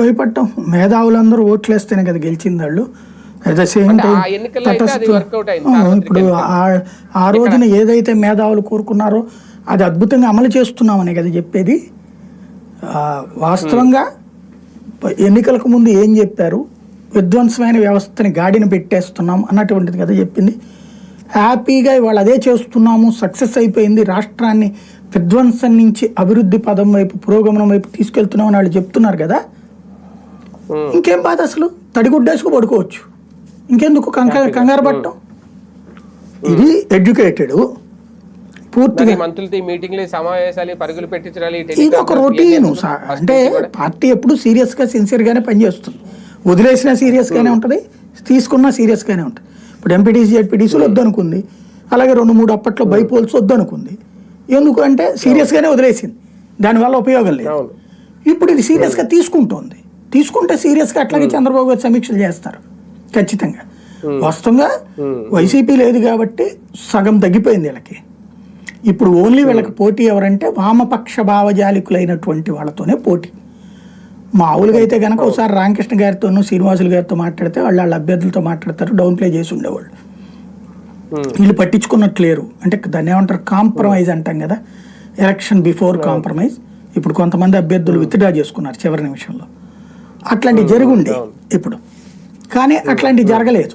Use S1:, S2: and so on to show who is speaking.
S1: భయపడటం? మేధావులందరూ ఓట్లేస్తేనే కదా గెలిచింది వాళ్ళు. అట్ ద సేమ్ టైం ఇప్పుడు ఆ రోజున ఏదైతే మేధావులు కోరుకున్నారో అది అద్భుతంగా అమలు చేస్తున్నామనే కదా చెప్పేది. వాస్తవంగా ఎన్నికలకు ముందు ఏం చెప్పారు, విధ్వంసమైన వ్యవస్థని గాడిన పెట్టేస్తున్నాం అన్నటువంటిది కదా చెప్పింది. హ్యాపీగా ఇవాళ అదే చేస్తున్నాము, సక్సెస్ అయిపోయింది, రాష్ట్రాన్ని విధ్వంసం నుంచి అభివృద్ధి పదం వైపు, పురోగమనం వైపు తీసుకెళ్తున్నామని వాళ్ళు చెప్తున్నారు కదా. ఇంకేం బాధ అసలు? తడిగుడ్డేసుకు పడుకోవచ్చు, ఇంకెందుకు కంగారు పట్టడం? ఇది ఎడ్యుకేటెడ్ పూర్తిగా. ఇది ఒక రొటీన్. అంటే పార్టీ ఎప్పుడు సీరియస్గా సిన్సియర్గానే పనిచేస్తుంది. వదిలేసినా సీరియస్గానే ఉంటుంది, తీసుకున్నా సీరియస్గానే ఉంటుంది. ఇప్పుడు ఎంపీటీసీ జెడ్పీటీసీలు వద్దనుకుంది, అలాగే 2-3 అప్పట్లో బైపోల్స్ వద్దనుకుంది. ఎందుకు అంటే సీరియస్గానే వదిలేసింది, దానివల్ల ఉపయోగం లేదు. ఇప్పుడు ఇది సీరియస్గా తీసుకుంటోంది. తీసుకుంటే సీరియస్గా అట్లాగే చంద్రబాబు గారు సమీక్షలు చేస్తారు ఖచ్చితంగా. వాస్తవంగా వైసీపీ లేదు కాబట్టి సగం తగ్గిపోయింది వీళ్ళకి. ఇప్పుడు ఓన్లీ వీళ్ళకి పోటీ ఎవరంటే వామపక్ష భావజాలికులైనటువంటి వాళ్ళతోనే పోటీ. మామూలుగా అయితే కనుక ఒకసారి రామకృష్ణ గారితోనూ శ్రీనివాసులు గారితో మాట్లాడితే వాళ్ళ అభ్యర్థులతో మాట్లాడతారు, డౌన్ ప్లే చేసి ఉండేవాళ్ళు. వీళ్ళు పట్టించుకున్నట్లేరు. అంటే దాన్ని ఏమంటారు, కాంప్రమైజ్ అంటాం కదా, ఎలక్షన్ బిఫోర్ కాంప్రమైజ్. ఇప్పుడు కొంతమంది అభ్యర్థులు విత్డ్రా చేసుకున్నారు చివరి నిమిషంలో. అట్లాంటివి జరిగి ఉండే ఇప్పుడు, కానీ అట్లాంటివి జరగలేదు.